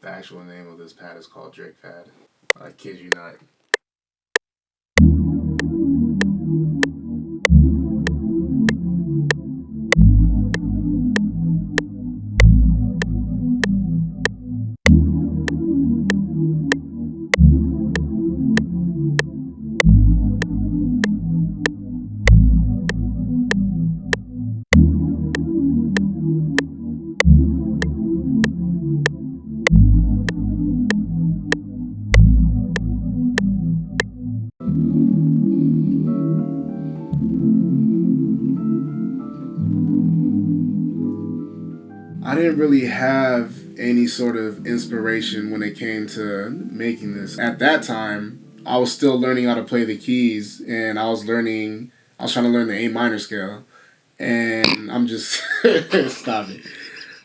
The actual name of this pad is called Drake Pad. I kid you not. I didn't really have any sort of inspiration when it came to making this. At that time, I was still learning how to play the keys, and I was trying to learn the A minor scale, and I'm just stop it,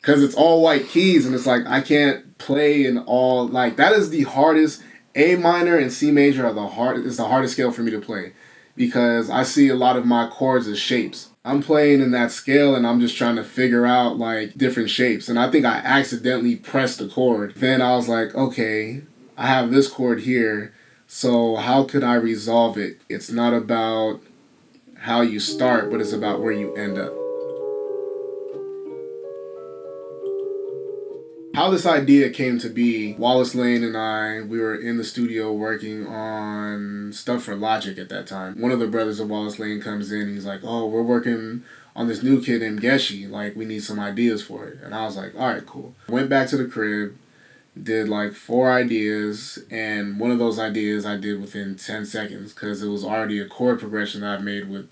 because it's all white keys, and it's like I can't play in all like that is the hardest. A minor and C major are the hardest scale for me to play, because I see a lot of my chords as shapes. I'm playing in that scale and I'm just trying to figure out like different shapes. And I think I accidentally pressed the chord. Then I was like, okay, I have this chord here. So how could I resolve it? It's not about how you start, but it's about where you end up. How this idea came to be, Wallace Lane and I, we were in the studio working on stuff for Logic at that time. One of the brothers of Wallace Lane comes in, he's like, oh, we're working on this new kid named Geshi, like we need some ideas for it. And I was like, all right, cool. Went back to the crib, did like 4 ideas, and one of those ideas I did within 10 seconds because it was already a chord progression that I've made with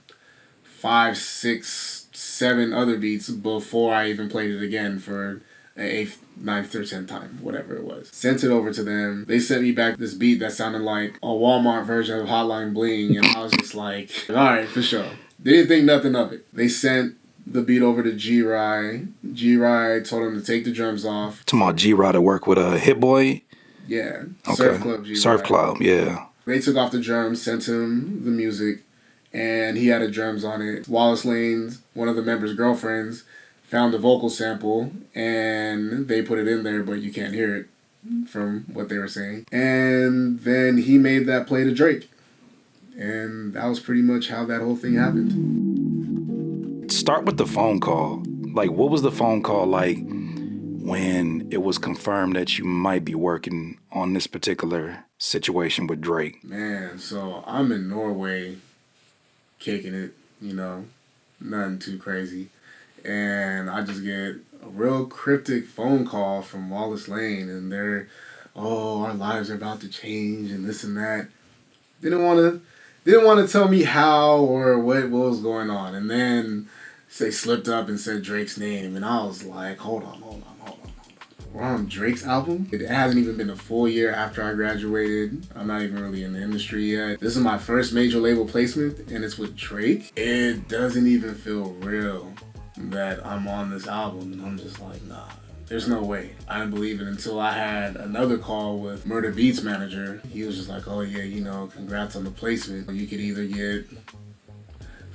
5, 6, 7 other beats before I even played it again for eighth, ninth, or 10th time, whatever it was. Sent it over to them. They sent me back this beat that sounded like a Walmart version of Hotline Bling, and I was just like, all right, for sure. They didn't think nothing of it. They sent the beat over to G-Rai. G-Rai told him to take the drums off. Talking about G-Rai to work with a Hit Boy? Yeah. Okay. Surf Club G-Rai. Surf Club, yeah. They took off the drums, sent him the music, and he had the drums on it. Wallace Lane's, one of the members' girlfriends, found a vocal sample, and they put it in there, but you can't hear it from what they were saying. And then he made that play to Drake. And that was pretty much how that whole thing happened. Start with the phone call. Like, what was the phone call like when it was confirmed that you might be working on this particular situation with Drake? Man, so I'm in Norway kicking it, nothing too crazy. And I just get a real cryptic phone call from Wallace Lane, and they're, oh, our lives are about to change and this and that. Didn't want to tell me how or what was going on. And then they slipped up and said Drake's name, and I was like, hold on. We're on Drake's album? It hasn't even been a full year after I graduated. I'm not even really in the industry yet. This is my first major label placement, and it's with Drake. It doesn't even feel real that I'm on this album, and I'm just like, nah, there's no way. I didn't believe it until I had another call with Murder Beats manager. He was just like, oh yeah, congrats on the placement. You could either get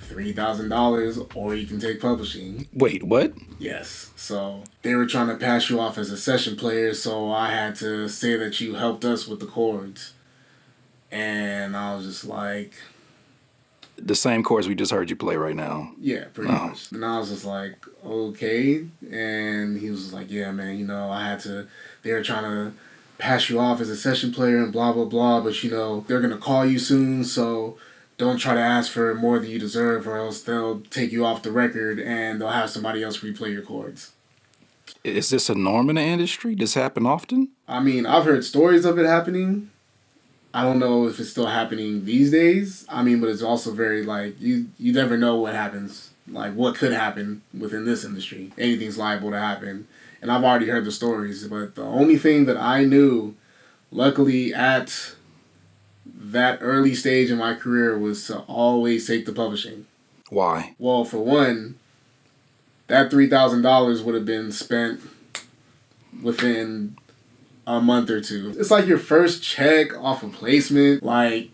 $3,000 or you can take publishing. Wait, what? Yes. So they were trying to pass you off as a session player, so I had to say that you helped us with the chords. And I was just like, the same chords we just heard you play right now. Yeah, pretty much. And I was just like, okay. And he was like, yeah, man, they were trying to pass you off as a session player and blah, blah, blah. But, they're going to call you soon. So don't try to ask for more than you deserve, or else they'll take you off the record and they'll have somebody else replay your chords. Is this a norm in the industry? Does this happen often? I mean, I've heard stories of it happening. I don't know if it's still happening these days. I mean, but it's also very, like, you never know what happens, like, what could happen within this industry. Anything's liable to happen. And I've already heard the stories, but the only thing that I knew, luckily, at that early stage in my career was to always take the publishing. Why? Well, for one, that $3,000 would have been spent within a month or two. It's like your first check off a placement. Like,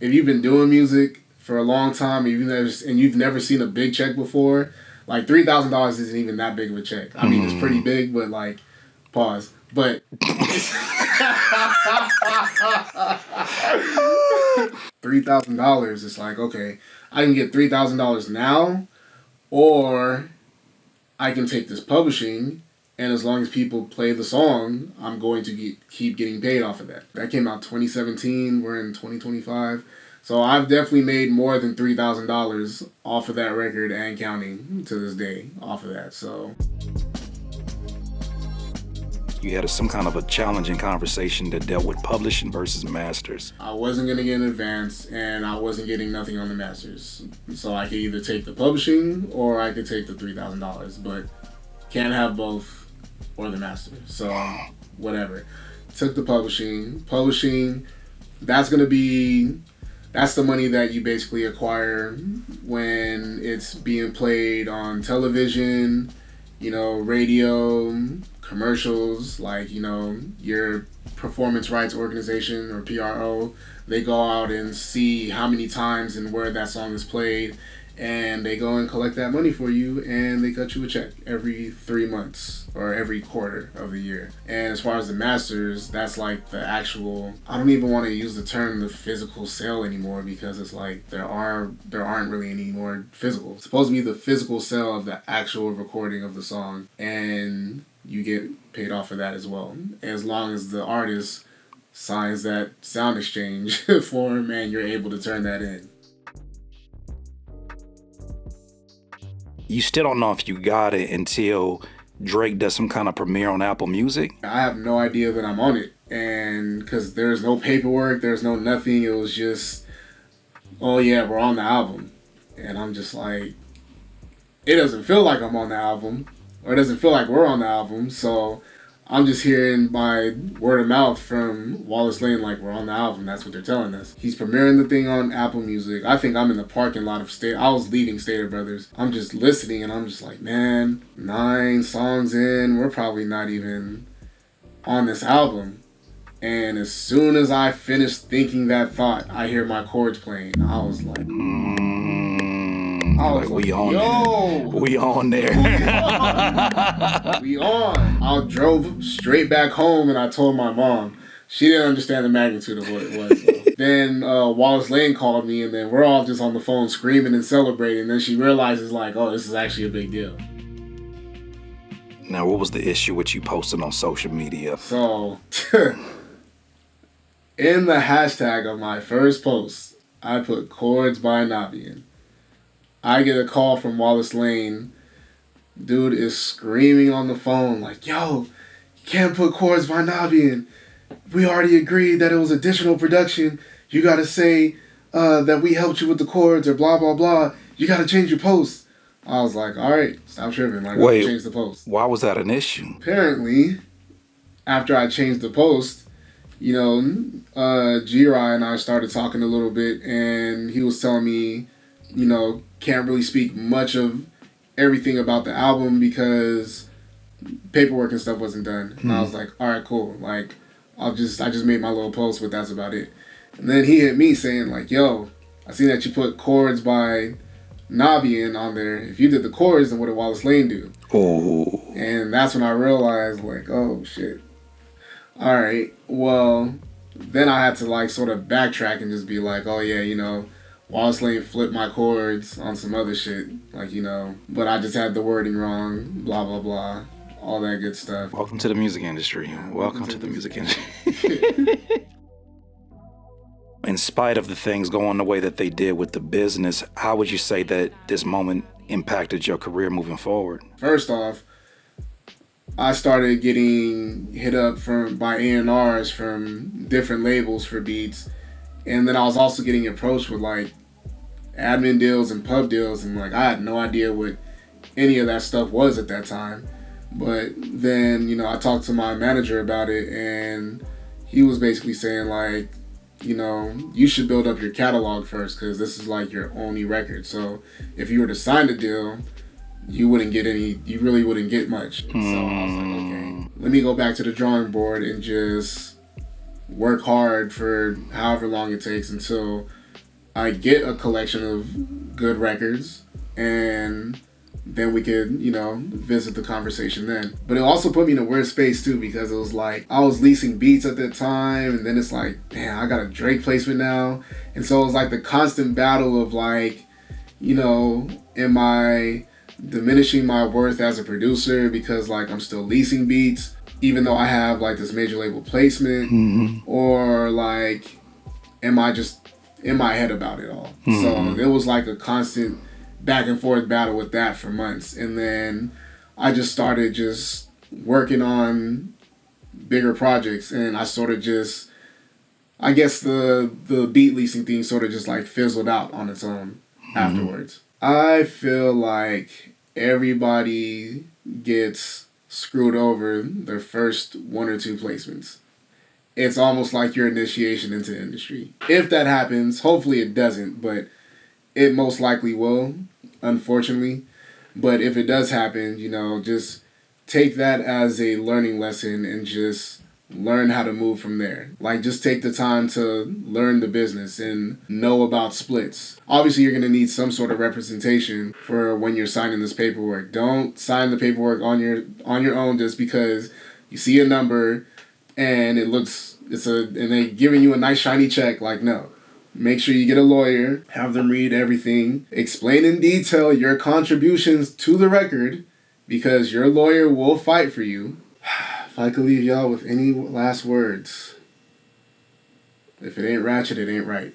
if you've been doing music for a long time and you've never seen a big check before, like $3,000 isn't even that big of a check. I mean, it's pretty big, but like Pause. But $3,000. It's like, okay, I can get $3,000 now, or I can take this publishing, and as long as people play the song, I'm going to keep getting paid off of that. That came out 2017. We're in 2025. So I've definitely made more than $3,000 off of that record and counting to this day off of that. So You had some kind of a challenging conversation that dealt with publishing versus masters. I wasn't going to get an advance, and I wasn't getting nothing on the masters. So I could either take the publishing or I could take the $3,000, but can't have both or the master. So whatever. Took the publishing. Publishing, that's the money that you basically acquire when it's being played on television, radio, commercials, like, your performance rights organization or PRO. They go out and see how many times and where that song is played, and they go and collect that money for you, and they cut you a check every 3 months or every quarter of the year. And as far as the masters, that's like the actual, I don't even want to use the term the physical sale anymore, because it's like there aren't really any more physical. It's supposed to be the physical sale of the actual recording of the song, and you get paid off for that as well, as long as the artist signs that sound exchange form and you're able to turn that in. You still don't know if you got it until Drake does some kind of premiere on Apple Music? I have no idea that I'm on it, and because there's no paperwork, there's no nothing. It was just, oh yeah, we're on the album. And I'm just like, it doesn't feel like I'm on the album, or it doesn't feel like we're on the album, so I'm just hearing by word of mouth from Wallace Lane, like, we're on the album. That's what they're telling us. He's premiering the thing on Apple Music. I think I'm in the parking lot of I was leaving Stater Brothers. I'm just listening, and I'm just like, man, 9 songs in, we're probably not even on this album. And as soon as I finished thinking that thought, I hear my chords playing. I was like, we on there. We on there. We on. I drove straight back home, and I told my mom. She didn't understand the magnitude of what it was. So. Then Wallace Lane called me, and then we're all just on the phone screaming and celebrating. And then she realizes, like, oh, this is actually a big deal. Now, what was the issue with you posting on social media? So, in the hashtag of my first post, I put Chords by Nabian. I get a call from Wallace Lane. Dude is screaming on the phone like, yo, you can't put Chords by Nabian. We already agreed that it was additional production. You got to say that we helped you with the chords or blah, blah, blah. You got to change your post. I was like, all right, stop tripping. Like, wait, change the post. Why was that an issue? Apparently, after I changed the post, G-Rye and I started talking a little bit, and he was telling me, can't really speak much of everything about the album because paperwork and stuff wasn't done. And I was like, all right, cool. Like, I just made my little post, but that's about it. And then he hit me saying, like, yo, I see that you put Chords by Nabian on there. If you did the chords, then what did Wallace Lane do? Oh. And that's when I realized, like, oh, shit. All right, well, then I had to, like, sort of backtrack and just be like, oh, yeah, Wallace Lane flipped my chords on some other shit, like, but I just had the wording wrong, blah, blah, blah, all that good stuff. Welcome to the music industry. Welcome to the music industry. In spite of the things going the way that they did with the business, how would you say that this moment impacted your career moving forward? First off, I started getting hit up by A&Rs from different labels for beats, and then I was also getting approached with, like, admin deals and pub deals, and, like, I had no idea what any of that stuff was at that time. But then, I talked to my manager about it, and he was basically saying, like, you should build up your catalog first, because this is, like, your only record. So if you were to sign the deal, you really wouldn't get much. So I was like, okay, let me go back to the drawing board and just work hard for however long it takes until I get a collection of good records, and then we could, visit the conversation then. But it also put me in a weird space too, because it was like I was leasing beats at that time, and then it's like, damn, I got a Drake placement now. And so it was like the constant battle of like, am I diminishing my worth as a producer because like I'm still leasing beats, even though I have like this major label placement, or like, am I just in my head about it all? So it was like a constant back and forth battle with that for months. And then I just started just working on bigger projects, and I sort of just, I guess the beat leasing thing sort of just like fizzled out on its own afterwards. I feel like everybody gets screwed over their first 1 or 2 placements. It's almost like your initiation into the industry. If that happens, hopefully it doesn't, but it most likely will, unfortunately. But if it does happen, just take that as a learning lesson and just learn how to move from there. Like, just take the time to learn the business and know about splits. Obviously, you're going to need some sort of representation for when you're signing this paperwork. Don't sign the paperwork on your own just because you see a number and and they giving you a nice shiny check. Like, no. Make sure you get a lawyer, have them read everything, explain in detail your contributions to the record, because your lawyer will fight for you. If I could leave y'all with any last words, if it ain't ratchet, it ain't right.